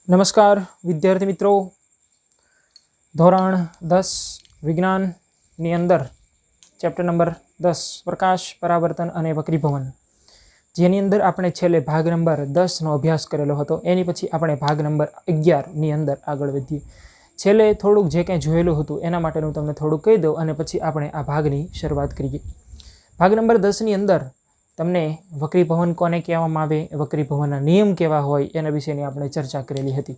नमस्कार विद्यार्थी मित्रों, धोरण 10 विज्ञान नी अंदर चैप्टर नंबर 10 प्रकाश परावर्तन अने वक्रीभवन जेनी अंदर आपणे छेल्ले भाग नंबर 10 नो अभ्यास करेलो हतो। एनी पछी आपणे भाग नंबर 11 नी अंदर आगळ वधीए। छेल्ले थोडुंक जे कंई जोयेलुं हतुं एना माटेनुं तमने थोडुंक कही दઉં અને પછી આપણે આ ભાગની શરૂઆત કરીએ। ભાગ નંબર 10 ની અંદર તમને વક્રીભવન કોને કહેવામાં આવે, વક્રીભવનના નિયમ કેવા હોય એના વિશેની આપણે ચર્ચા કરેલી હતી।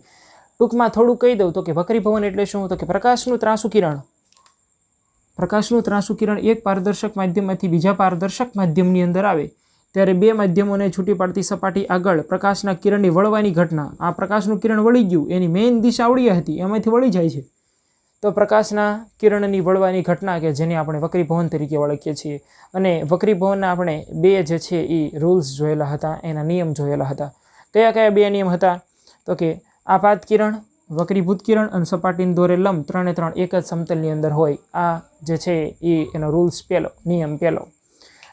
ટૂંકમાં થોડું કહી દઉં તો કે વક્રીભવન એટલે શું, તો કે પ્રકાશનું ત્રાંસુ કિરણ એક પારદર્શક માધ્યમમાંથી બીજા પારદર્શક માધ્યમની અંદર આવે ત્યારે બે માધ્યમોને છૂટી પાડતી સપાટી આગળ પ્રકાશના કિરણની વળવાની ઘટના, આ પ્રકાશનું કિરણ વળી ગયું, એની મેઇન દિશા આવડી હતી એમાંથી વળી જાય છે તો પ્રકાશના કિરણની વળવાની ઘટના કે જેને આપણે વક્રીભવન તરીકે ઓળખીએ છીએ। અને વક્રીભવનના આપણે બે જે છે એ રૂલ્સ જોયેલા હતા, એના નિયમ જોયેલા હતા। કયા કયા બે નિયમ હતા તો કે આપાત કિરણ, વક્રીભૂત કિરણ અને સપાટીને દોરે લંબ ત્રણે ત્રણ એક જ સમતલની અંદર હોય, આ જે છે એ એનો રૂલ્સ પહેલો, નિયમ પહેલો।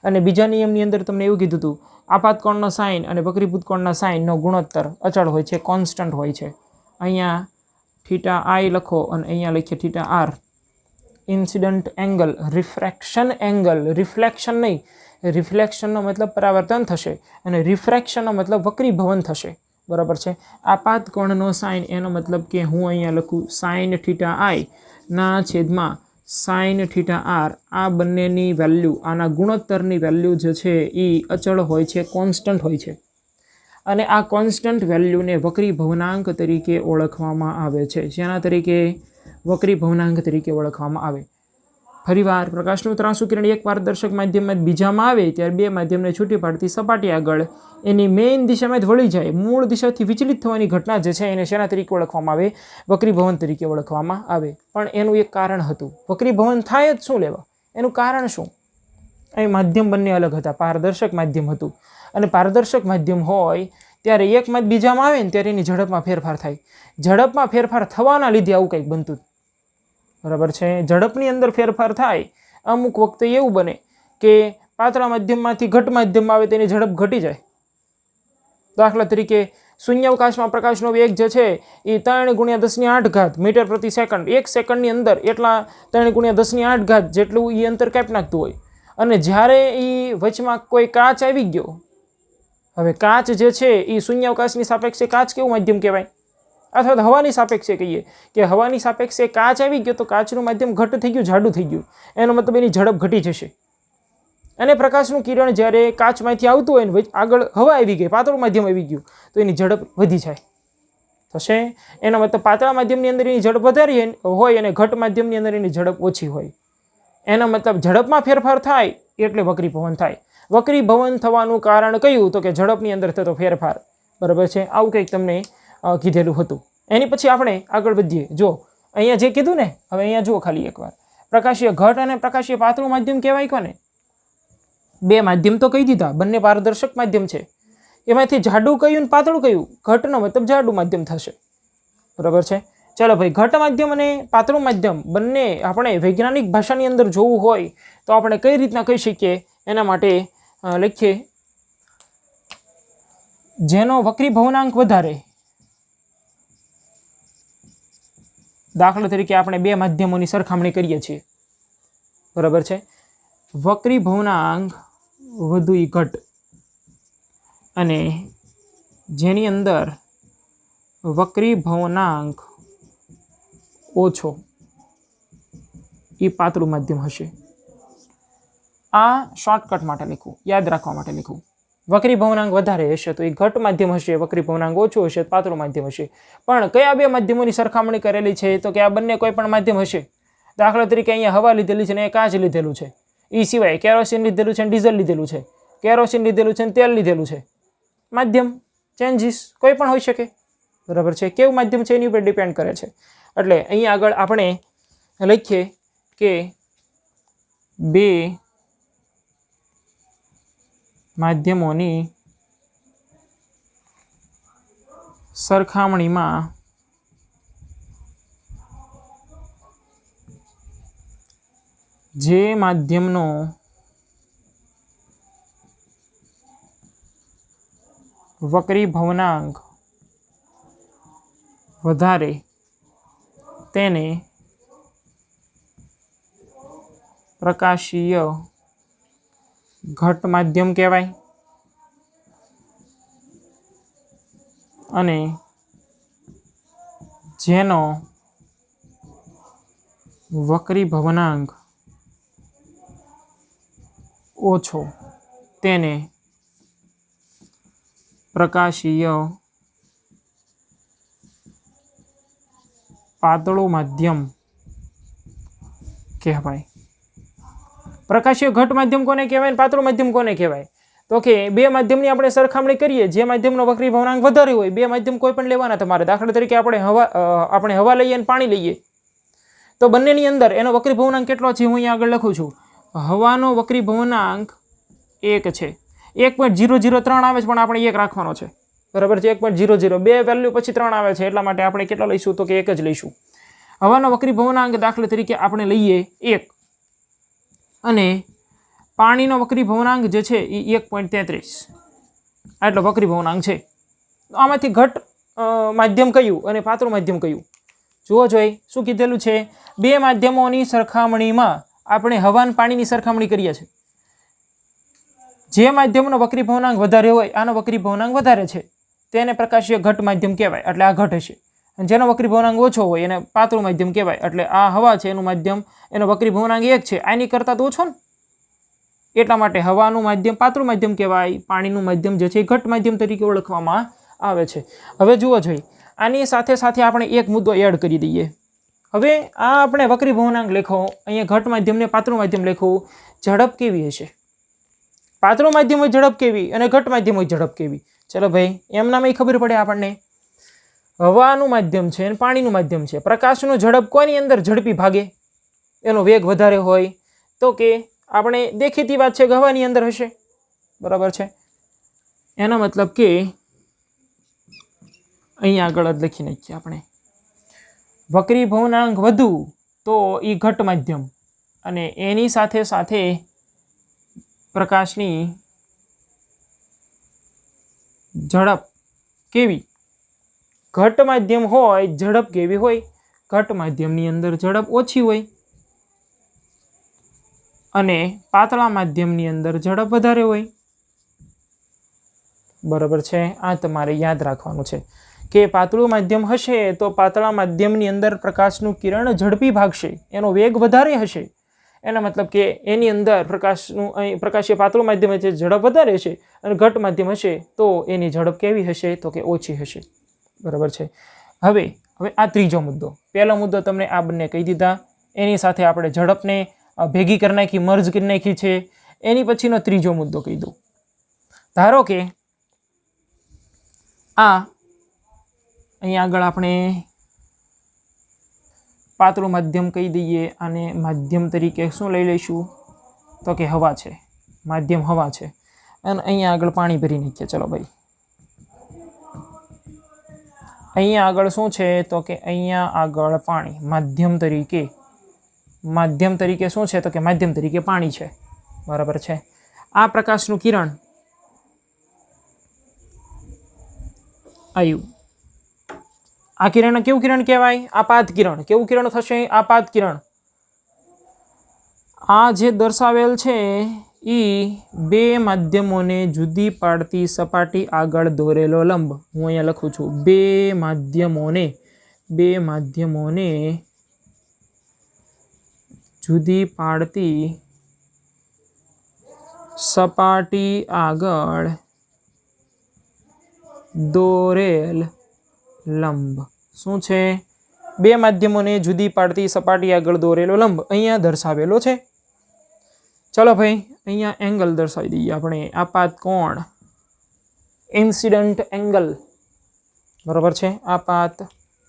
અને બીજા નિયમની અંદર તમને એવું કીધું હતું આપાત કોણનો સાઇન અને વક્રીભૂત કોણના સાઇનનો ગુણોત્તર અચળ હોય છે, કોન્સ્ટન્ટ હોય છે। અહીંયા थीटा आई लखो और अहींया लखीए theta R. Incident angle, refraction angle, reflection नहीं, रिफ्लेक्शन मतलब परावर्तन थशे अने रिफ्रेक्शन मतलब वक्रीभवन थशे, बराबर है। आपात कोणनो साइन एनो मतलब कि हूँ अहींया लखूँ साइन थीटा आई ना छेदमां साइन थीटा आर, आ बंनेनी वेल्यू, आना गुणोत्तरनी वेल्यू जे छे ई अचल होय छे, कॉन्स्टंट होय छे। અને આ કોન્સ્ટન્ટ વેલ્યુને વક્રીભવનાંક તરીકે ઓળખવામાં આવે છે। જેના તરીકે? વક્રીભવનાંક તરીકે ઓળખવામાં આવે। ફરીવાર પ્રકાશનું ત્રાંસુ કિરણ એક પારદર્શક માધ્યમમાં બીજામાં આવે ત્યારે બે માધ્યમને છૂટી પાડતી સપાટી આગળ એની મેઇન દિશામાં જ વળી જાય, મૂળ દિશાથી વિચલિત થવાની ઘટના જે છે એને શેના તરીકે ઓળખવામાં આવે? વક્રીભવન તરીકે ઓળખવામાં આવે। પણ એનું એક કારણ હતું, વક્રીભવન થાય જ શું લેવા, એનું કારણ શું? અહીં માધ્યમ બંને અલગ હતા, પારદર્શક માધ્યમ હતું અને પારદર્શક માધ્યમ હોય ત્યારે એકમાં બીજામાં આવે ને ત્યારે એની ઝડપમાં ફેરફાર થાય, ઝડપમાં ફેરફાર થવાના લીધે આવું કંઈક બનતું, બરાબર છે। ઝડપની અંદર ફેરફાર થાય, અમુક વખતે એવું બને કે પાતળા માધ્યમમાંથી ઘટ માધ્યમમાં આવે તેની ઝડપ ઘટી જાય। દાખલા તરીકે શૂન્યાવકાશમાં પ્રકાશનો વેગ જે છે એ 3 × 10⁸ મીટર પ્રતિ સેકન્ડ, એક સેકન્ડની અંદર એટલા 3 × 10⁸ જેટલું એ અંતર કાપી નાખતું હોય અને જ્યારે એ વચમાં કોઈ કાચ આવી ગયો, હવે કાચ જે છે એ શૂન્યાવકાશની સાપેક્ષે કાચ કેવું માધ્યમ કહેવાય? અથવા તો હવાની સાપેક્ષે કહીએ કે હવાની સાપેક્ષે કાચ આવી ગયો તો કાચનું માધ્યમ ઘટ થઈ ગયું, જાડું થઈ ગયું, એનો મતલબ એની ઝડપ ઘટી જશે। અને પ્રકાશનું કિરણ જ્યારે કાચમાંથી આવતું હોય ને આગળ હવા આવી ગઈ, પાતળું માધ્યમ આવી ગયું તો એની ઝડપ વધી જાય થશે। એનો મતલબ પાતળા માધ્યમની અંદર એની ઝડપ વધારે હોય અને ઘટ માધ્યમની અંદર એની ઝડપ ઓછી હોય। એનો મતલબ ઝડપમાં ફેરફાર થાય એટલે વક્રીભવન થાય। વક્રીભવન થવાનું કારણ કયું? તો કે ઝડપની અંદર થતો ફેરફાર, બરાબર છે। આવું કંઈક તમને કીધેલું હતું। એની પછી આપણે આગળ વધીએ। જો અહીંયા જે કીધું ને, હવે અહીંયા જુઓ ખાલી એકવાર, પ્રકાશીય ઘટ અને પ્રકાશીય પાતળું માધ્યમ કહેવાય કોને? બે માધ્યમ તો કહી દીધા, બંને પારદર્શક માધ્યમ છે, એમાંથી જાડું કયું ને પાતળું કયું? ઘટનો મતલબ જાડું માધ્યમ થશે, બરાબર છે। ચાલો ભાઈ, ઘટ માધ્યમ અને પાતળું માધ્યમ બંને આપણે વૈજ્ઞાનિક ભાષાની અંદર જોવું હોય તો આપણે કઈ રીતના કહી શકીએ? એના માટે લખીએ જેનો વક્રીભવનાંક વધારે, દાખલા તરીકે આપણે બે માધ્યમોની સરખામણી કરીએ છીએ, બરાબર છે। વક્રીભવનાંક વધુ ઈ ઘટ અને જેની અંદર વક્રીભવનાંક ઓછો એ પાતળું માધ્યમ હશે। આ શોર્ટકટ માટે લખું, યાદ રાખવા માટે લખું। વક્રીભવનાંક વધારે હશે તો એ ઘટ માધ્યમ હશે, વક્રીભવનાંક ઓછું હશે તો પાતળું માધ્યમ હશે। પણ કયા બે માધ્યમોની સરખામણી કરેલી છે? તો કે આ બંને કોઈ પણ માધ્યમ હશે। દાખલા તરીકે અહીંયા હવા લીધેલી છે ને કાચ લીધેલું છે, એ સિવાય કેરોસીન લીધેલું છે, ડીઝલ લીધેલું છે, કેરોસીન લીધેલું છે, તેલ લીધેલું છે, માધ્યમ ચેન્જીસ કોઈ પણ હોઈ શકે, બરાબર છે। કેવું માધ્યમ છે એની ઉપર ડિપેન્ડ કરે છે। એટલે અહીંયા આગળ આપણે લખીએ કે બે માધ્યમોની સરખામણીમાં જે માધ્યમનો વક્રીભવનાંક વધારે તેને પ્રકાશીય ઘટ માધ્યમ કહેવાય અને જેનો વક્રીભવનાંક ઓછો તેને પ્રકાશીય પાતળું માધ્યમ કહેવાય. પ્રકાશીય ઘટ માધ્યમ કોને કહેવાય અને પાતળું માધ્યમ કોને કહેવાય? તો કે બે માધ્યમની આપણે સરખામણી કરીએ, જે માધ્યમનો વક્રીભવનાંક વધારે હોય, બે માધ્યમ કોઈ પણ લેવાના તમારે. દાખલા તરીકે આપણે હવા લઈએ અને પાણી લઈએ, તો બંનેની અંદર એનો વક્રીભવનાંક કેટલો છે હું અહીંયા આગળ લખું છું. હવાનો વક્રીભવનાંક 1 છે. 1.003 આવે છે, પણ આપણે 1 રાખવાનો છે, બરાબર છે. 1.00 બે વેલ્યુ પછી 3 આવે છે, એટલા માટે આપણે કેટલા લઈશું? તો કે 1 જ લઈશું. હવાનો વક્રીભવનાંક દાખલા તરીકે આપણે લઈએ 1 અને પાણીનો વક્રીભવનાંક જે છે એ 1.33 આટલો વક્રીભવનાંક છે. આમાંથી ઘટ માધ્યમ કયું અને પાતળું માધ્યમ કયું? જુઓ જોઈ શું કીધેલું છે. બે માધ્યમોની સરખામણીમાં આપણે હવા અને પાણીની સરખામણી કરીએ છીએ. જે માધ્યમનો વક્રીભવનાંક વધારે હોય, આનો વક્રીભવનાંક વધારે છે, તેને પ્રકાશીય ઘટ માધ્યમ કહેવાય, એટલે આ ઘટ હશે. અને જેનો વક્રીભવનાંક ઓછો હોય એને પાતળું માધ્યમ કહેવાય, એટલે આ હવા છે એનું માધ્યમ, એનો વક્રીભવનાંક 1 છે, આની કરતાં તો ઓછો ને, એટલા માટે હવાનું માધ્યમ પાતળું માધ્યમ કહેવાય, પાણીનું માધ્યમ જે છે એ ઘટ માધ્યમ તરીકે ઓળખવામાં આવે છે. હવે જુઓ જોઈએ, આની સાથે સાથે આપણે એક મુદ્દો એડ કરી દઈએ. હવે આ આપણે વક્રીભવનાંક લેખો, અહીંયા ઘટ માધ્યમને પાતળું માધ્યમ લેખું, ઝડપ કેવી હશે? પાતળું માધ્યમ હોય ઝડપ કેવી અને ઘટ માધ્યમ હોય ઝડપ કેવી? ચલો ભાઈ, એમનામાં ખબર પડે આપણને. હવાનું માધ્યમ છે અને પાણીનું માધ્યમ છે. પ્રકાશનું ઝડપ કોની અંદર ઝડપી ભાગે? એનો વેગ વધારે હોય તો કે આપણે દેખીતી વાત છે કે હવાની અંદર હશે, બરાબર છે. એનો મતલબ કે અહીંયા આગળ જ લખી નાખીએ આપણે, વક્રીભવનાંક વધુ તો એ ઘટ માધ્યમ, અને એની સાથે સાથે પ્રકાશની ઝડપ કેવી? ઘટ માધ્યમ હોય ઝડપ કેવી હોય? ઘટ માધ્યમની અંદર ઝડપ ઓછી હોય અને પાતળા માધ્યમની અંદર ઝડપ વધારે હોય, બરાબર છે. આ તમારે યાદ રાખવાનું છે કે પાતળું માધ્યમ હશે તો પાતળા માધ્યમની અંદર પ્રકાશનું કિરણ ઝડપી ભાગશે, એનો વેગ વધારે હશે. એનો મતલબ કે એની અંદર પ્રકાશીય પાતળું માધ્યમ છે ઝડપ વધારે છે, અને ઘટ માધ્યમ હશે તો એની ઝડપ કેવી હશે? તો કે ઓછી હશે, બરાબર છે. હવે આ ત્રીજો મુદ્દો. પહેલો મુદ્દો તમને આ બંને કહી દીધા, એની સાથે આપણે ઝડપને ભેગી કરી નાખી, મર્જ કરી નાખી છે. એની પછીનો ત્રીજો મુદ્દો કહી દઉં. ધારો કે આ અહીંયા આગળ આપણે પાતળું માધ્યમ કહી દઈએ, અને માધ્યમ તરીકે શું લઈ લઈશું? તો કે હવા છે, માધ્યમ હવા છે, અને અહીંયા આગળ પાણી ભરી નાખીએ. ચલો ભાઈ, અહીંયા આગળ શું છે? તો કે અહીંયા આગળ પાણી માધ્યમ તરીકે શું છે? તો કે માધ્યમ તરીકે પાણી છે, બરાબર છે. આ પ્રકાશનું કિરણ આવ્યું, આ કિરણ કેવું કિરણ કહેવાય? આપાત કિરણ. કેવું કિરણ થશે? આપાત કિરણ. આ જે દર્શાવેલ છે એ બે માધ્યમોને જુદી પાડતી સપાટી આગળ દોરેલો લંબ. હું અહીંયા લખું છું, બે માધ્યમોને જુદી પાડતી સપાટી આગળ દોરેલ લંબ. શું છે? બે માધ્યમોને જુદી પાડતી સપાટી આગળ દોરેલો લંબ અહીંયા દર્શાવેલો છે. ચલો ભાઈ, અહીંયા એંગલ દર્શાવી દઈએ આપણે. આપાત કોણ, ઇન્સિડન્ટ એંગલ, બરાબર છે. આપાત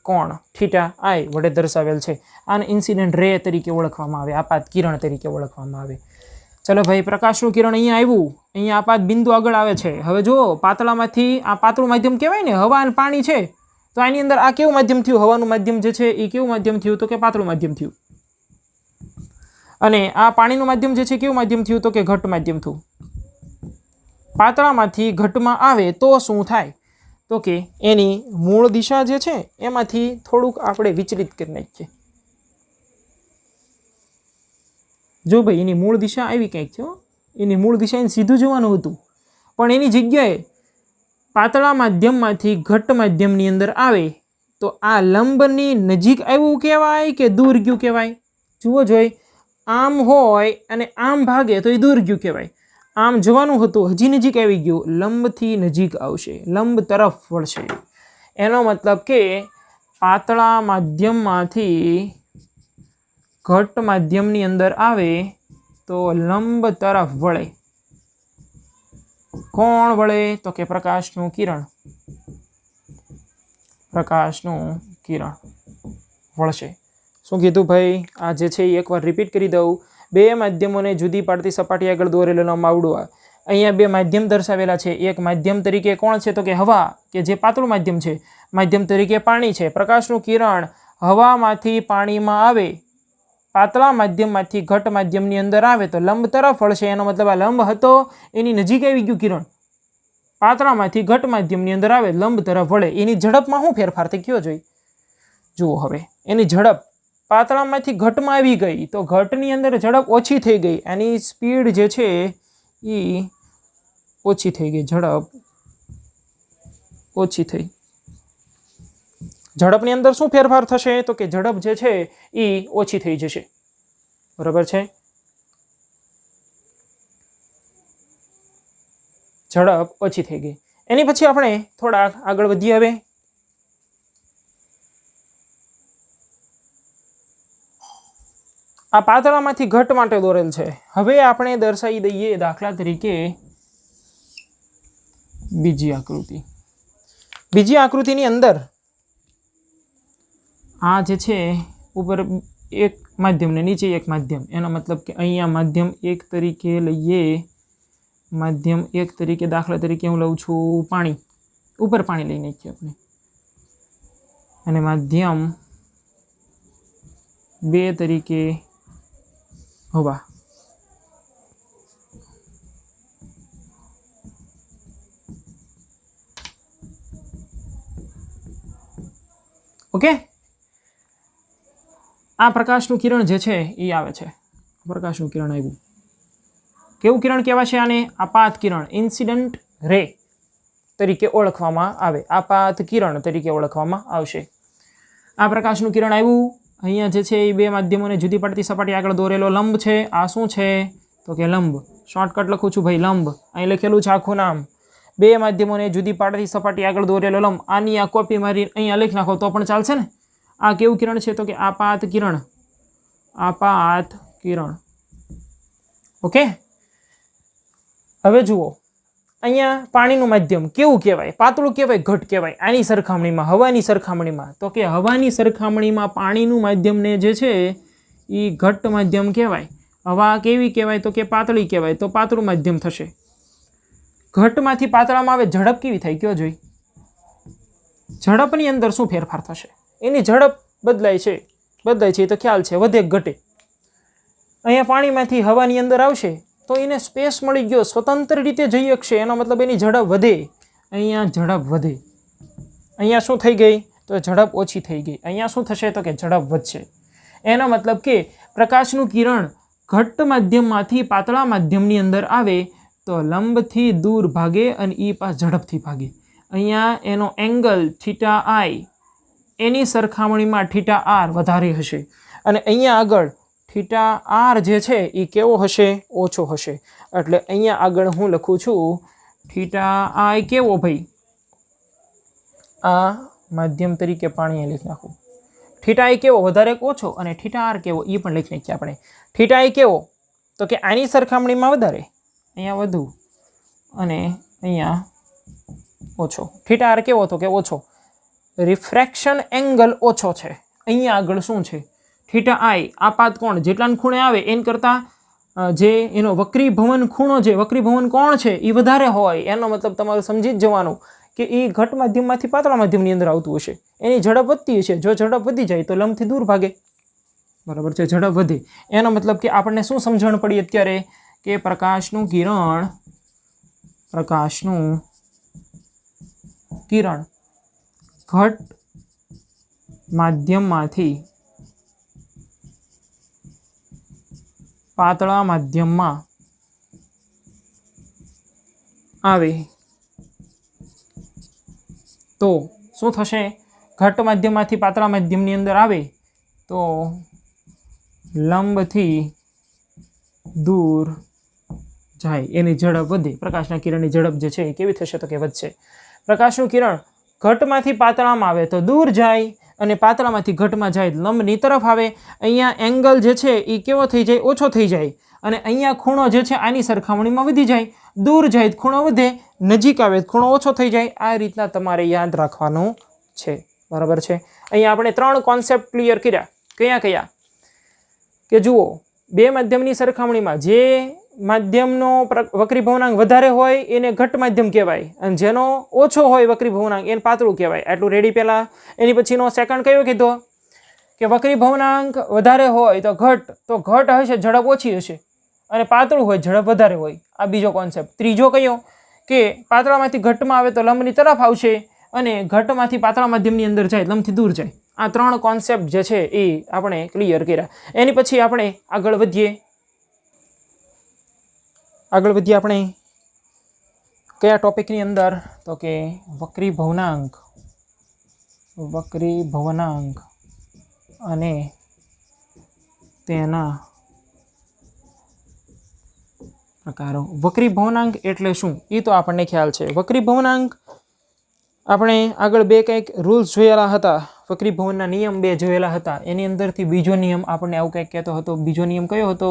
કોણ થીટા આઈ વડે દર્શાવેલ છે. આને ઇન્સિડન્ટ રે તરીકે ઓળખવામાં આવે, આપાત કિરણ તરીકે ઓળખવામાં આવે. ચલો ભાઈ, પ્રકાશનું કિરણ અહીંયા આવ્યું, અહીંયા આપાત બિંદુ આગળ આવે છે. હવે જુઓ, પાતળામાંથી આ પાતળું માધ્યમ કહેવાય ને, હવા અને પાણી છે, તો આની અંદર આ કેવું માધ્યમ થયું? હવાનું માધ્યમ જે છે એ કેવું માધ્યમ થયું? તો કે પાતળું માધ્યમ થયું. અને આ પાણીનું માધ્યમ જે છે કેવું માધ્યમ થયું? તો કે ઘટ માધ્યમ થયું. પાતળામાંથી ઘટમાં આવે તો શું થાય? તો કે એની મૂળ દિશા જે છે એમાંથી થોડુંક આપણે વિચલિત કરી નાખીએ। જો ભાઈ એની મૂળ દિશા આવી કંઈક છે, એની મૂળ દિશા એને સીધું જવાનું હતું, પણ એની જગ્યાએ પાતળા માધ્યમમાંથી ઘટ્ટ માધ્યમની અંદર આવે તો આ લંબની નજીક આવ્યું કહેવાય કે દૂર ગયું કહેવાય? જુઓ જોઈ, આમ હોય અને આમ ભાગે તો એ દૂર ગયું કહેવાય। આમ જવાનું હતું, હજી નજીક આવી ગયું, લંબથી નજીક આવશે, લંબ તરફ વળશે। એનો મતલબ કે પાતળા માધ્યમમાંથી ઘટ્ટ માધ્યમની અંદર આવે તો લંબ તરફ વળે। કોણ વળે? તો કે પ્રકાશનું કિરણ, પ્રકાશનું કિરણ વળશે। શું કીધું ભાઈ? આ જે છે એ એકવાર રિપીટ કરી દઉં। બે માધ્યમોને જુદી પાડતી સપાટી આગળ દોરેલો લંબ આવડું। અહીંયા બે માધ્યમ દર્શાવેલા છે। એક માધ્યમ તરીકે કોણ છે? તો કે હવા, કે જે પાતળું માધ્યમ છે। માધ્યમ તરીકે પાણી છે। પ્રકાશનું કિરણ હવામાંથી પાણીમાં આવે, પાતળા માધ્યમમાંથી ઘટ્ટ માધ્યમની અંદર આવે તો લંબ તરફ વળશે। એનો મતલબ આ લંબ હતો, એની નજીક આવી ગયું કિરણ, પાતળામાંથી ઘટ્ટ માધ્યમની અંદર આવે, લંબ તરફ વળે। એની ઝડપમાં શું ફેરફાર થઈ ગયો જોઈ? જુઓ હવે, એની ઝડપ પાતળામાંથી ઘટમાં આવી ગઈ તો ઘટની અંદર ઝડપ ઓછી થઈ ગઈ, એની સ્પીડ જે છે એ ઓછી થઈ ગઈ, ઝડપ ઓછી થઈ। ઝડપની અંદર શું ફેરફાર થશે? તો કે ઝડપ જે છે એ ઓછી થઈ જશે। બરાબર છે? ઝડપ ઓછી થઈ ગઈ। એની પછી આપણે થોડાક આગળ વધીએ। હવે આ પાતળામાંથી ઘટ્ટ માટે દોરેલ છે। હવે આપણે દર્શાવી દઈએ દાખલા તરીકે બીજી આકૃતિ। બીજી આકૃતિની અંદર આ જે છે ઉપર એક માધ્યમ ને નીચે એક માધ્યમ, એનો મતલબ કે અહીંયા માધ્યમ એક તરીકે લઈએ, માધ્યમ એક તરીકે દાખલા તરીકે હું લઉં છું પાણી, ઉપર પાણી લઈ નાખીએ આપણે, અને માધ્યમ બે તરીકે હવા। ઓકે, આ પ્રકાશનું કિરણ જે છે એ આવે છે, પ્રકાશનું કિરણ આવ્યું, કેવું કિરણ કહેવાશે આને? આપાત કિરણ, ઇન્સિડન્ટ રે તરીકે ઓળખવામાં આવે, આપાત કિરણ તરીકે ઓળખવામાં આવશે। આ પ્રકાશનું કિરણ આવ્યું, અહીંયા જે છે એ બે માધ્યમોને જુદી પડતી સપાટી આગળ દોરેલો લંબ છે। આ શું છે? તો કે લંબ, શોર્ટકટ લખું છું ભાઈ, લંબ, અહીં લખેલું છે આખું નામ। બે માધ્યમોને જુદી પાડતી સપાટી આગળ દોરેલો લંબ, આની આ કોપી મારી અહીંયા લખી નાખો તો પણ ચાલશે ને। આ કેવું કિરણ છે? તો કે આપાત કિરણ, આપાત કિરણ। ઓકે, હવે જુઓ, અહીંયા પાણીનું માધ્યમ કેવું કહેવાય? પાતળું કહેવાય, ઘટ કહેવાય? આની સરખામણીમાં, હવાની સરખામણીમાં, તો કે હવાની સરખામણીમાં પાણીનું માધ્યમને જે છે એ ઘટ્ટ માધ્યમ કહેવાય। હવા કેવી કહેવાય? તો કે પાતળી કહેવાય, તો પાતળું માધ્યમ થશે। ઘટમાંથી પાતળામાં આવે, ઝડપ કેવી થાય કયો જોઈ? ઝડપની અંદર શું ફેરફાર થશે? એની ઝડપ બદલાય છે, બદલાય છે એ તો ખ્યાલ છે, વધે ઘટે। અહીંયા પાણીમાંથી હવાની અંદર આવશે તો એને સ્પેસ મળી ગયો, સ્વતંત્ર રીતે જઈ શકશે, એનો મતલબ એની ઝડપ વધે। અહીંયા ઝડપ વધે, અહીંયા શું થઈ ગઈ? તો ઝડપ ઓછી થઈ ગઈ। અહીંયા શું થશે? તો કે ઝડપ વધશે। એનો મતલબ કે પ્રકાશનું કિરણ ઘટ્ટ માધ્યમમાંથી પાતળા માધ્યમની અંદર આવે તો લંબથી દૂર ભાગે અને એ પાસ ઝડપથી ભાગે। અહીંયા એનો એંગલ થીટા આઈ એની સરખામણીમાં થીટા આર વધારે હશે, અને અહીંયા આગળ થીટા આર જે છે એ કેવો હશે? ઓછો હશે। એટલે અહીંયા આગળ હું લખું છું થીટા આઈ કેવો ભાઈ? આ માધ્યમ તરીકે પાણી લખી નાખું। થીટા આઈ કેવો? વધારે કે ઓછો? અને થીટા આર કેવો એ પણ લખી નાખીએ આપણે। થીટા આઈ કેવો? તો કે આની સરખામણીમાં વધારે, અહીંયા વધુ અને અહીંયા ઓછો। થીટા આર કેવો? તો કે ઓછો, રિફ્રેક્શન એંગલ ઓછો છે। અહીંયા આગળ શું છે? થીટા આઈ આપાત કોણ, જેટલા ખૂણે આવે એન કરતાં જે એનો વક્રીભવન ખૂણો છે, વક્રીભવન કોણ છે એ વધારે હોય। એનો મતલબ તમારે સમજી જ જવાનું કે એ ઘટ માધ્યમમાંથી પાતળા માધ્યમની અંદર આવતું હશે, એની ઝડપ વધતી હશે। જો ઝડપ વધી જાય તો લંબથી દૂર ભાગે, બરાબર છે? ઝડપ વધે એનો મતલબ કે આપણને શું સમજણ પડી અત્યારે? કે પ્રકાશનું કિરણ, પ્રકાશનું કિરણ ઘટ માધ્યમમાંથી પાતળા માધ્યમમાં આવે તો શું થશે? ઘટ માધ્યમમાંથી પાતળા માધ્યમની અંદર આવે તો લંબથી દૂર જાય, એની ઝડપ વધે. પ્રકાશના કિરણની ઝડપ જે છે એ કેવી થશે? તો કે વધશે. પ્રકાશનું કિરણ ઘટમાંથી પાતળામાં આવે તો દૂર જાય, અને પાતળામાંથી ઘટમાં જાય લંબની તરફ આવે. અહીંયા એંગલ જે છે એ કેવો થઈ જાય? ઓછો થઈ જાય. અને અહીંયા ખૂણો જે છે આની સરખામણીમાં વધી જાય. દૂર જાય ખૂણો વધે, નજીક આવે ખૂણો ઓછો થઈ જાય. આ રીતના તમારે યાદ રાખવાનું છે. બરાબર છે? અહીંયા આપણે 3 કોન્સેપ્ટ ક્લિયર કર્યા. કયા કયા? કે જુઓ, બે માધ્યમની સરખામણીમાં જે માધ્યમનો વક્રીભવનાંક વધારે હોય એને ઘટ માધ્યમ કહેવાય, અને જેનો ઓછો હોય વક્રીભવનાંક એને પાતળું કહેવાય. આટલું રેડી. પહેલાં એની પછીનો સેકન્ડ કયો કીધો? કે વક્રીભવનાંક વધારે હોય તો ઘટ હશે, ઝડપ ઓછી હશે, અને પાતળું હોય ઝડપ વધારે હોય. આ બીજો કોન્સેપ્ટ. ત્રીજો કયો? કે પાતળામાંથી ઘટમાં આવે તો લંબની તરફ આવશે, અને ઘટમાંથી પાતળા માધ્યમની અંદર જાય લંબથી દૂર જાય. આ 3 કોન્સેપ્ટ જે છે એ આપણે ક્લિયર કર્યા. એની પછી આપણે આગળ વધીએ આપણે કયા ટોપિકની અંદર? તો કે વક્રીભવનાંક અને તેના પ્રકારો. વક્રીભવનાંક એટલે શું એ તો આપણને ખ્યાલ છે. વક્રીભવનાંક આપણે આગળ 2 કંઈક રૂલ્સ જોયેલા હતા. વક્રીભવનના નિયમ 2 જોયેલા હતા. એની અંદરથી બીજો નિયમ આપણને આવું કંઈક કહેતો હતો. બીજો નિયમ કયો હતો?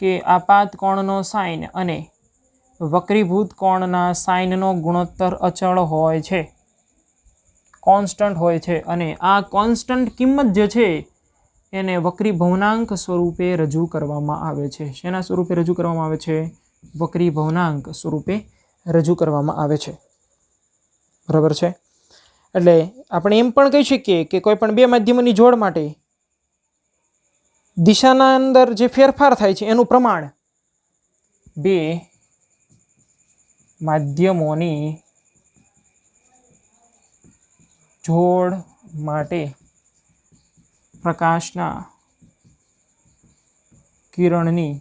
કે આપાત કોણનો સાઇન અને વક્રીભૂત કોણના સાઇનનો ગુણોત્તર અચળ હોય છે, કોન્સ્ટન્ટ હોય છે. અને આ કોન્સ્ટન્ટ કિંમત જે છે એને વક્રીભવનાંક સ્વરૂપે રજૂ કરવામાં આવે છે. શેના સ્વરૂપે રજૂ કરવામાં આવે છે? વક્રીભવનાંક સ્વરૂપે રજૂ કરવામાં આવે છે. બરાબર છે? એટલે આપણે એમ પણ કહી શકીએ કે કોઈ પણ બે માધ્યમોની જોડ માટે દિશાના અંદર જે ફેરફાર થાય છે એનું પ્રમાણ બે માધ્યમોની જોડ માટે પ્રકાશના કિરણની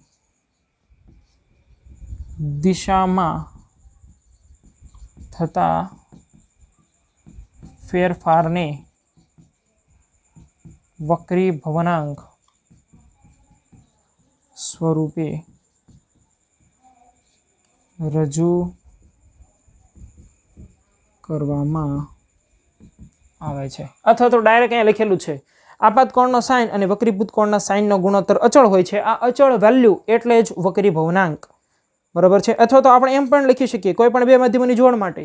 દિશામાં થતા ફેરફારને વક્રીભવનાંક સ્વરૂપે રજૂ કરવામાં આવે છે. અથવા તો ડાયરેક્ટ અહીંયા લખેલું છે આપાત કોણનો સાઇન અને વક્રીભૂત કોણના સાઇનનો ગુણોત્તર અચળ હોય છે. આ અચળ વેલ્યુ એટલે જ વક્રીભવનાંક. બરાબર છે? અથવા તો આપણે એમ પણ લખી શકીએ કોઈ પણ બે માધ્યમોની જોડ માટે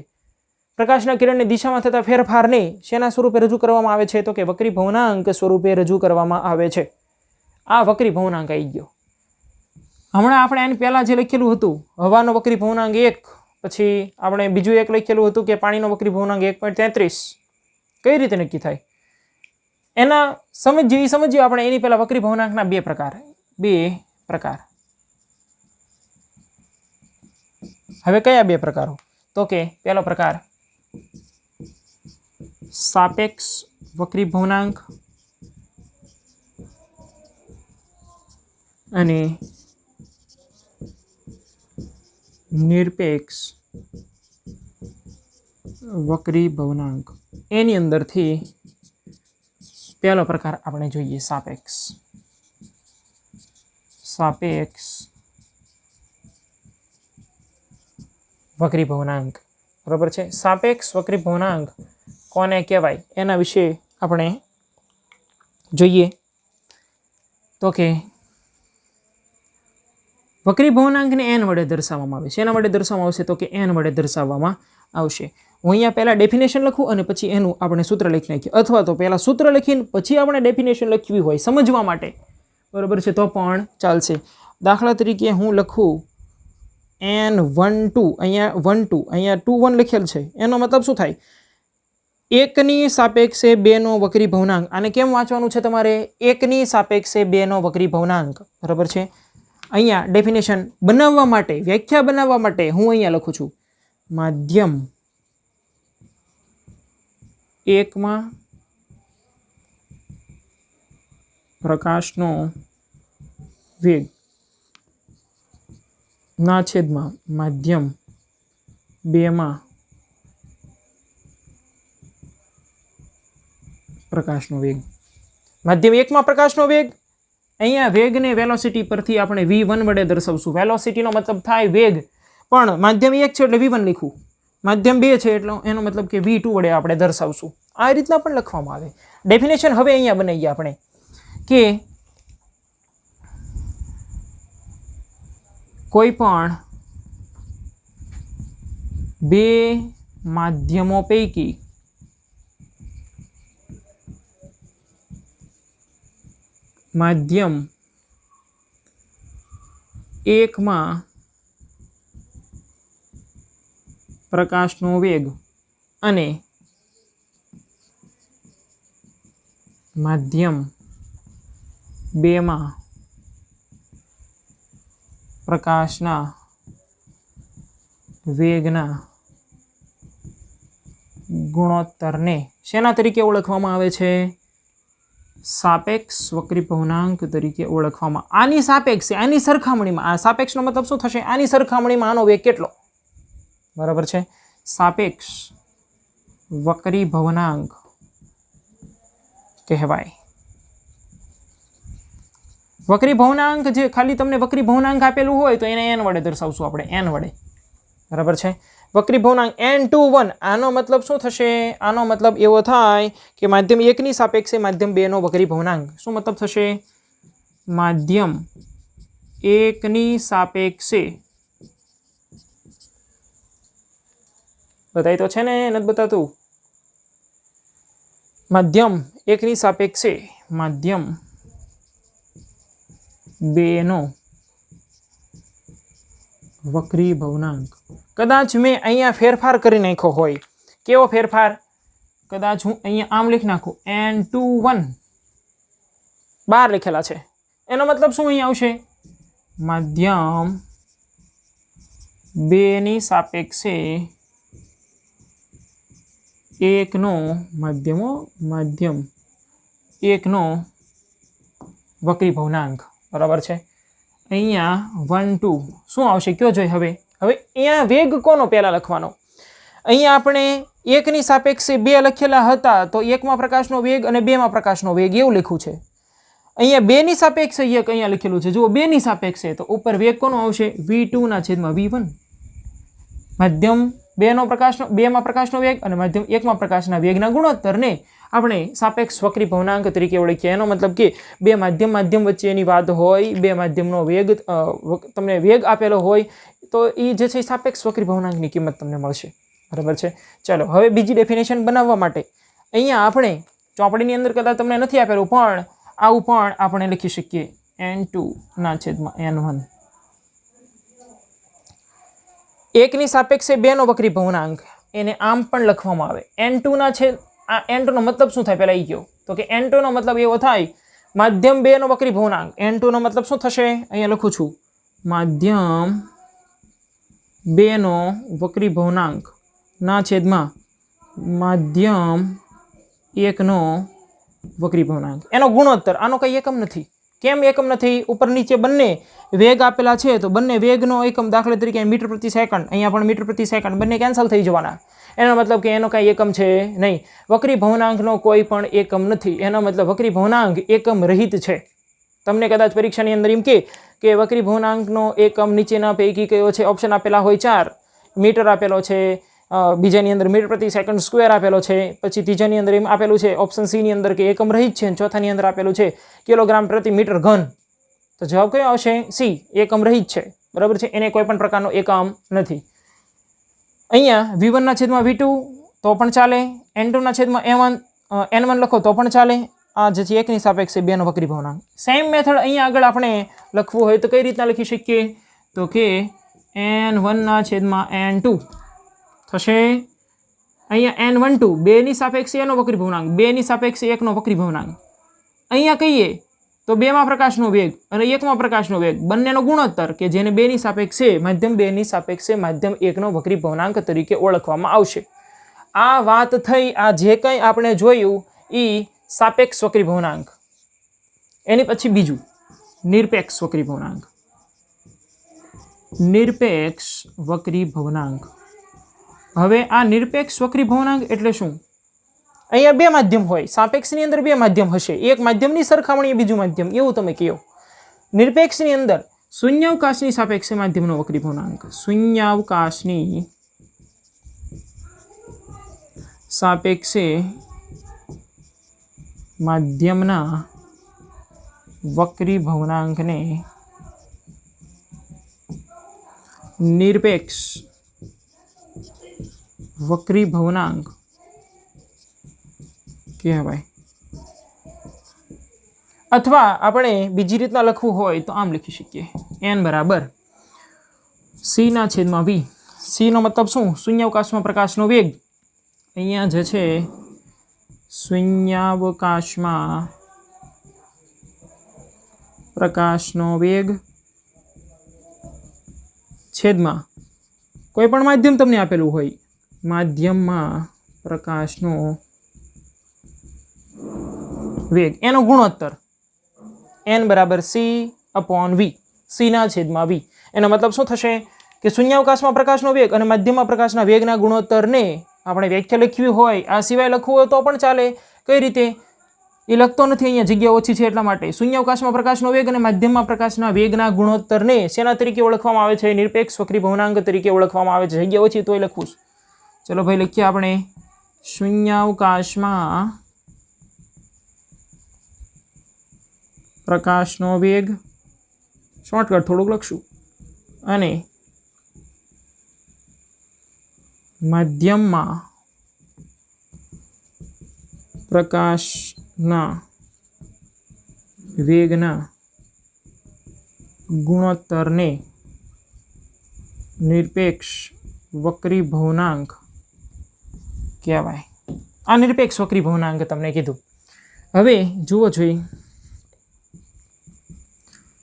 પ્રકાશના કિરણની દિશામાં થતા ફેરફારને શેના સ્વરૂપે રજૂ કરવામાં આવે છે? તો કે વક્રીભવનાંક સ્વરૂપે રજૂ કરવામાં આવે છે. આ વક્રીભવનાંક આવી ગયો. હમણાં આપણે આની પહેલાં જે લખેલું હતું હવાનો વક્રીભવનાંક 1, પછી આપણે બીજું એક લખેલું હતું કે પાણીનો વક્રીભવનાંક 1.33. કઈ રીતે નક્કી થાય એના સમજીએ આપણે. એની પહેલાં વક્રીભવનાંકના બે પ્રકાર. હવે કયા બે પ્રકારો? તો કે પહેલો પ્રકાર સાપેક્ષ વક્રીભવનાંક અને નિરપેક્ષ વક્રીભવનાંક. એની અંદરથી પહેલો પ્રકાર આપણે જોઈએ સાપેક્ષ વક્રીભવનાંક. બરાબર છે? સાપેક્ષ વક્રીભવનાંક કોને કહેવાય એના વિશે આપણે જોઈએ. તો કે વક્રીભવનાંકને n વડે દર્શાવવામાં આવે છે. એના વડે દર્શાવવામાં આવશે તો કે n વડે દર્શાવવામાં આવશે. હું અહીંયા પહેલાં ડેફિનેશન લખું અને પછી એનું આપણે સૂત્ર લખી નાખીએ, અથવા તો પહેલાં સૂત્ર લખીને પછી આપણે ડેફિનેશન લખવી હોય સમજવા માટે, બરાબર છે, તો પણ ચાલશે. દાખલા તરીકે હું લખું n12, અહીંયા 12, અહીંયા 21 લખેલ છે. એનો મતલબ શું થાય? 1ની સાપેક્ષે 2નો વક્રીભવનાંક. આને કેમ વાંચવાનું છે તમારે? 1ની સાપેક્ષે 2નો વક્રીભવનાંક. બરાબર છે? અહીંયા ડેફિનેશન બનાવવા માટે, વ્યાખ્યા બનાવવા માટે હું અહીંયા લખું છું માધ્યમ 1 માં પ્રકાશનો વેગ ના છેદમાં માધ્યમ 2 માં પ્રકાશનો વેગ. માધ્યમ 1 માં પ્રકાશનો વેગ, અહીંયા વેગને વેલોસિટી પરથી આપણે v1 વડે દર્શાવશું. વેલોસિટીનો મતલબ થાય વેગ, પણ માધ્યમ 1 છે એટલે v1 લખવું, માધ્યમ 2 છે એટલે એનો મતલબ કે v2 વડે આપણે દર્શાવશું. આ રીતના પણ લખવામાં આવે. ડેફિનેશન હવે અહીંયા બનાવીએ આપણે કે કોઈ પણ બે માધ્યમો પૈકી માધ્યમ 1 માં પ્રકાશનો વેગ અને માધ્યમ 2 માં પ્રકાશના વેગના ગુણોત્તરને શેના તરીકે ઓળખવામાં આવે છે? સાપેક્ષ વક્રીભવનાંક તરીકે ઓળખવામાં. આની સાપેક્ષે, આની સરખામણીમાં, આ સાપેક્ષનો મતલબ શું થશે? આની સરખામણીમાં આનો વેગ કેટલો? બરાબર છે. સાપેક્ષ વક્રીભવનાંક કહેવાય. વક્રીભવનાંક જે ખાલી તમને વક્રીભવનાંક આપેલું હોય તો એને n વડે દર્શાવશું આપણે, n વડે. બરાબર છે. વક્રીભવનાંક n21, આનો મતલબ શું થશે? આનો મતલબ એવો થાય કે માધ્યમ 1 ની સાપેક્ષે માધ્યમ 2 નો વક્રીભવનાંક. શું મતલબ થશે? માધ્યમ 1 ની સાપેક્ષે, બતાય તો છે ને, નથી બતાતું? માધ્યમ 1 ની સાપેક્ષે માધ્યમ 2 નો વક્રીભવનાંક. કદાચ મેં અહીંયા ફેરફાર કરી નાખ્યો હોય. કેવો ફેરફાર? કદાચ હું અહીંયા આમ લખી નાખું, n21 12 લખેલા છે. એનો મતલબ શું અહીંયા આવશે? માધ્યમ 2 ની સાપેક્ષે 1 નો માધ્યમ 1 નો વક્રીભવનાંક. બરાબર છે. અહીંયા 1 2 શું આવશે? કયો જોઈએ હવે? હવે અહીંયા વેગ કોનો પહેલા લખવાનો? અહીંયા આપણે 1 ની સાપેક્ષે 2 લખેલા હતા તો 1 માં પ્રકાશનો વેગ અને 2 માં પ્રકાશનો વેગ એવું લખ્યું છે. અહીંયા 2 ની સાપેક્ષે 1 અહીંયા લખેલું છે. જુઓ, 2 ની સાપેક્ષે તો ઉપર વેગ કોનો આવશે? v2 ના છેદમાં v1. માધ્યમ 2 માં પ્રકાશનો વેગ અને માધ્યમ 1 માં પ્રકાશના વેગના ગુણોત્તરને આપણે સાપેક્ષ વક્રીભવનાંક તરીકે ઓળખીએ. એનો મતલબ કે બે માધ્યમ વચ્ચેની વાત હોય, બે માધ્યમનો વેગ, તમને વેગ આપેલો હોય તો એ જે છે સાપેક્ષ વક્રીભવનાંકની કિંમત તમને મળશે. બરાબર છે. ચાલો હવે બીજી ડેફિનેશન બનાવવા માટે અહીંયા આપણે ચોપડીની અંદર કદાચ તમને નથી આપેલું પણ આવું પણ આપણે લખી શકીએ, n2 ના છેદમાં n1. 1 ની સાપેક્ષે 2 નો વક્રીભવનાંક, એને આમ પણ લખવામાં આવે. n2 ના છેદ, આ n2 નો મતલબ શું થાય પહેલા એ કહો તો કે n2 નો મતલબ એવો થાય માધ્યમ 2 નો વક્રીભવનાંક. n2 નો મતલબ શું થશે? અહીંયા લખું છું, માધ્યમ 2 નો વક્રીભવનાંક ના છેદમાં માધ્યમ 1 નો વક્રીભવનાંક. એનો ગુણોત્તર. આનો કંઈ એકમ નથી. કેમ એકમ નથી? ઉપર નીચે બંને વેગ આપેલા છે તો બંને વેગનો એકમ, દાખલા તરીકે મીટર પ્રતિ સેકન્ડ, અહીંયા પણ મીટર પ્રતિ સેકન્ડ, બંને કેન્સલ થઈ જવાના. એનો મતલબ કે એનો કાંઈ એકમ છે નહીં. વક્રીભવનાંકનો કોઈ પણ એકમ નથી. એનો મતલબ વક્રીભવનાંક એકમ રહિત છે. તમને કદાચ પરીક્ષાની અંદર એમ કે વક્રીભવનાંકનો એકમ નીચેના પૈકી કયો છે? ઓપ્શન આપેલા હોય 4, મીટર આપેલો છે, બીજાની અંદર મીટર પ્રતિ સેકન્ડ સ્ક્વેર આપેલો છે, પછી ત્રીજાની અંદર એમ આપેલું છે ઓપ્શન સી ની અંદર કે એકમ રહિત છે, ચોથાની અંદર આપેલું છે કિલોગ્રામ પ્રતિ મીટર ઘન. તો જવાબ કયો આવશે? સી, એકમ રહિત છે. બરાબર છે. એને કોઈ પણ પ્રકારનો એકમ નથી. અહીંયા v1 ના છેદમાં v2 તો પણ ચાલે, n2 ના છેદમાં n1 લખો તો પણ ચાલે. આ જે છે 1 ની સાપેક્ષે 2 નો વક્રીભવનાંક. સેમ મેથડ અહીંયા આગળ આપણે લખવું હોય તો કઈ રીતના લખી શકીએ? તો કે n1 ના છેદમાં n2 થશે. અહીંયા n12 2 ની સાપેક્ષે એનો વક્રીભવનાંક, 2 ની સાપેક્ષે 1 નો વક્રીભવનાંક. અહીંયા કહીએ તો 2 માં પ્રકાશનો વેગ અને 1 માં પ્રકાશનો વેગ બંનેનો ગુણોત્તર કે જેને 2 ની સાપેક્ષે માધ્યમ 2 ની સાપેક્ષે માધ્યમ 1 નો વક્રીભવનાંક તરીકે ઓળખવામાં આવશે. આ વાત થઈ, આ જે કંઈ આપણે જોયું એ સાપેક્ષ વક્રીભવનાંક. એની પછી બીજું નિરપેક્ષ વક્રીભવનાંક. નિરપેક્ષ વક્રીભવનાંક. હવે આ નિરપેક્ષ વક્રીભવનાંક એટલે શું? અહીંયા બે માધ્યમ હોય, સાપેક્ષની અંદર બે માધ્યમ હશે, એક માધ્યમની સરખામણીએ બીજું માધ્યમ, એવું તમે કહો. નિરપેક્ષની અંદર શૂન્યાવકાશની સાપેક્ષે માધ્યમનો વક્રીભવનાંક, શૂન્યાવકાશની સાપેક્ષે માધ્યમના વક્રીભવનાંકને નિરપેક્ષ વક્રીભવનાંક કહેવાય. અથવા આપણે બીજી રીતના લખવું હોય તો આમ લખી શકીએ, n બરાબર c/v. c નો મતલબ શું? શૂન્યાવકાશમાં પ્રકાશનો વેગ. અહીંયા જે છે શૂન્યાવકાશમાં પ્રકાશનો વેગ છેદમાં કોઈ પણ માધ્યમ તમને આપેલું હોય, માધ્યમમાં પ્રકાશનો વેગ, એનો ગુણોત્તર n બરાબર c/v. c/v. એનો મતલબ શું થશે કે શૂન્યાવકાશમાં પ્રકાશનો વેગ અને માધ્યમમાં પ્રકાશના વેગના ગુણોત્તરને આપણે વ્યાખ્યા લખવી હોય, આ સિવાય લખવું હોય તો પણ ચાલે. કઈ રીતે? એ લખતો નથી, અહીંયા જગ્યા ઓછી છે એટલા માટે. શૂન્યાવકાશમાં પ્રકાશનો વેગ અને માધ્યમમાં પ્રકાશના વેગના ગુણોત્તરને શેના તરીકે ઓળખવામાં આવે છે? નિરપેક્ષ વક્રીભવનાંક તરીકે ઓળખવામાં આવે છે. જગ્યા ઓછી તોય લખવું. ચલો ભાઈ લખીએ આપણે શૂન્યાવકાશમાં પ્રકાશનો વેગ, શોર્ટકટ થોડુંક લખશું, અને માધ્યમમાં પ્રકાશના વેગના ગુણોત્તરને નિરપેક્ષ વક્રીભવનાંક કહેવાય. આ નિરપેક્ષ વક્રીભવનાંક તમને કીધું. હવે જુઓ જોઈએ,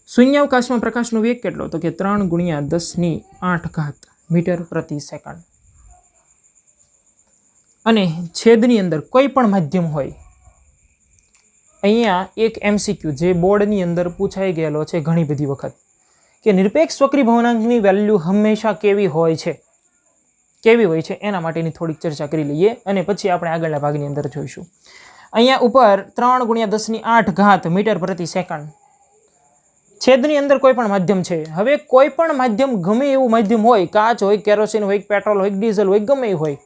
શૂન્યાવકાશમાં પ્રકાશનો વેગ કેટલો? તો કે 3 × 10⁸ મીટર પ્રતિ સેકન્ડ. અને છેદની અંદર કોઈ પણ માધ્યમ હોય. અહીંયા એક MCQ જે બોર્ડની અંદર પૂછાઈ ગયેલો છે ઘણી બધી વખત, કે નિરપેક્ષ વક્રીભવનાંકની વેલ્યુ હંમેશા કેવી હોય છે, એના માટેની થોડીક ચર્ચા કરી લઈએ અને પછી આપણે આગળના ભાગની અંદર જોઈશું. અહીંયા ઉપર 3 × 10⁸ મીટર પ્રતિ સેકન્ડ. છેદની અંદર કોઈ પણ માધ્યમ છે. હવે કોઈ પણ માધ્યમ, ગમે એવું માધ્યમ હોય, કાચ હોય, કેરોસીન હોય, પેટ્રોલ હોય, ડીઝલ હોય, ગમે એ હોય,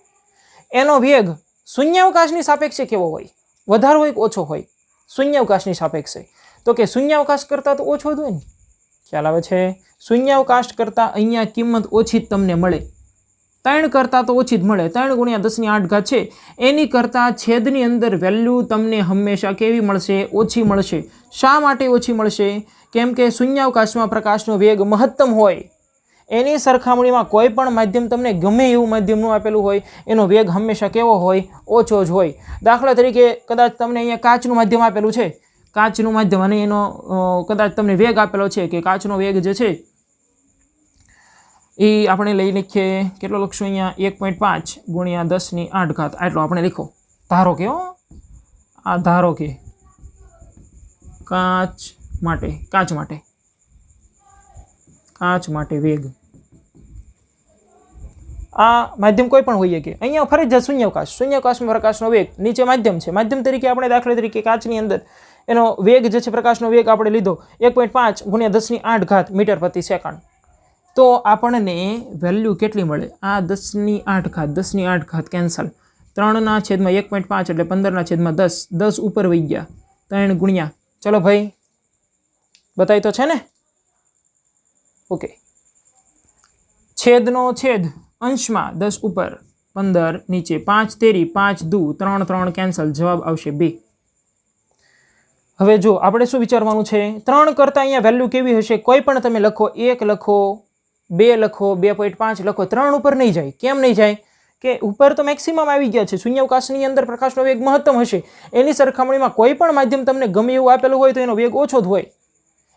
એનો વેગ શૂન્યાવકાશની સાપેક્ષે કેવો હોય? વધારે હોય કે ઓછો હોય? શૂન્યાવકાશની સાપેક્ષે. તો કે શૂન્યાવકાશ કરતાં તો ઓછો જ હોય ને. ખ્યાલ આવે છે? શૂન્યાવકાશ કરતાં અહીંયા કિંમત ઓછી જ તમને મળે. 3 કરતાં તો ઓછી જ મળે. 3 × 10⁸ છે, એની કરતાં છેદની અંદર વેલ્યુ તમને હંમેશા કેવી મળશે? ઓછી મળશે. શા માટે ઓછી મળશે? કેમ કે શૂન્યાવકાશમાં પ્રકાશનો વેગ મહત્તમ હોય, એની સરખામણીમાં કોઈ પણ માધ્યમ તમને ગમે એવું માધ્યમનું આપેલું હોય, એનો વેગ હંમેશા કેવો હોય? ઓછો જ હોય. દાખલા તરીકે કદાચ તમને અહીંયા કાચનું માધ્યમ આપેલું છે, કાચનું માધ્યમ, અને એનો કદાચ તમને વેગ આપેલો છે કે કાચનો વેગ જે છે એ આપણે લઈ લખીએ, કેટલો લખશું અહીંયા? 1.5 × 10⁸ આટલો આપણે લખો. ધારો કે આ ધારો કે કાચ માટે વેગ. આ માધ્યમ કોઈ પણ હોઈએ કે અહીંયા ફરજિયાત શૂન્યાવકાશમાં પ્રકાશનો વેગ, નીચે માધ્યમ છે. માધ્યમ તરીકે આપણે દાખલા તરીકે કાચની અંદર એનો વેગ જે છે, પ્રકાશનો વેગ આપણે લીધો 1.5 × 10⁸ મીટર પ્રતિ સેકન્ડ. તો આપણને વેલ્યુ કેટલી મળે? આ 10⁸ કેન્સલ, 3/1.5 એટલે 15/10, 10 ઉપર વહી ગયા, 3 ગુણ્યા, ચલો ભાઈ બતાવી તો છે ને? ઓકે, છેદનો છેદ અંશમાં 10 ઉપર 15 નીચે, 5 તેરી 5 દુ 3 3 કેન્સલ, જવાબ આવશે 2. હવે જો આપણે શું વિચારવાનું છે? 3 કરતાં અહીંયા વેલ્યુ કેવી હશે? કોઈ પણ તમે લખો, 1 લખો, 2 લખો, 2.5 લખો, 3 ઉપર નહીં જાય. કેમ નહીં જાય? કે ઉપર તો મેક્સિમમ આવી ગયા છે. શૂન્યાવકાશની અંદર પ્રકાશનો વેગ મહત્તમ હશે, એની સરખામણીમાં કોઈ પણ માધ્યમ તમને ગમે એવું આપેલું હોય તો એનો વેગ ઓછો જ હોય.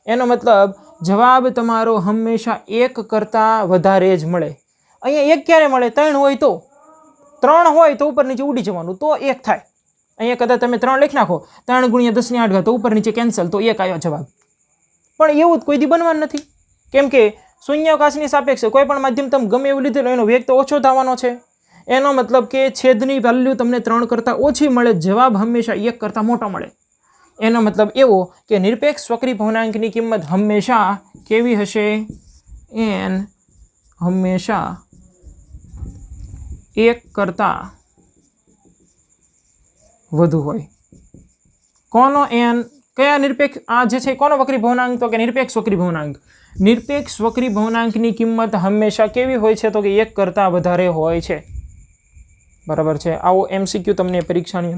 એનો મતલબ જવાબ તમારો હંમેશા 1 કરતાં વધારે જ મળે. અહીંયા 1 ક્યારે મળે? 3 હોય તો 3 હોય તો ઉપર નીચે ઉડી જવાનું, તો 1 થાય. અહીંયા કદાચ તમે 3 લખી નાખો, 3 × 10⁸ તો ઉપર નીચે કેન્સલ, તો 1 આવ્યો જવાબ. પણ એવું કોઈ દી બનવાનું નથી, કેમ કે શૂન્યાવકાશની સાપેક્ષે કોઈ પણ માધ્યમ તમે ગમે એવું લીધેલો એનો વેગ તો ઓછો થવાનો છે. એનો મતલબ કે છેદની વેલ્યુ તમને 3 કરતાં ઓછી મળે, જવાબ હંમેશા 1 કરતાં મોટો મળે. એનો મતલબ એવો કે નિરપેક્ષ વક્રી ભવનાંકની કિંમત હંમેશા કેવી હશે? n હંમેશા 1 કરતાં વધુ હોય. કોનો n? કયા નિરપેક્ષ? આ જે છે કોનો વક્રી ભવનાંક? તો કે નિરપેક્ષ વક્રી ભવનાંક. નિરપેક્ષ વક્રી ભવનાંકની કિંમત હંમેશા કેવી હોય છે? તો કે 1 કરતાં વધારે હોય છે. બરાબર છે. આવો MCQ તમને પરીક્ષાની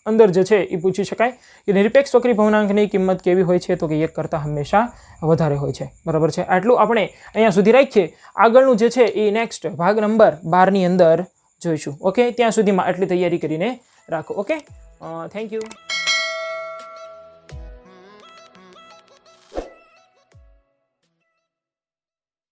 અંદર જે છે એ પૂછી શકાય કે નિરપેક્ષ વક્રી ભવનાંકની કિંમત કેવી હોય છે? તો કે 1 કરતાં હંમેશા વધારે હોય છે. બરાબર છે. આટલું આપણે અહીંયા સુધી રાખીએ. આગળનું જે છે એ નેક્સ્ટ ભાગ નંબર 12ની અંદર જોઈશું. ઓકે, ત્યાં સુધીમાં આટલી તૈયારી કરીને રાખો. Okay, thank you.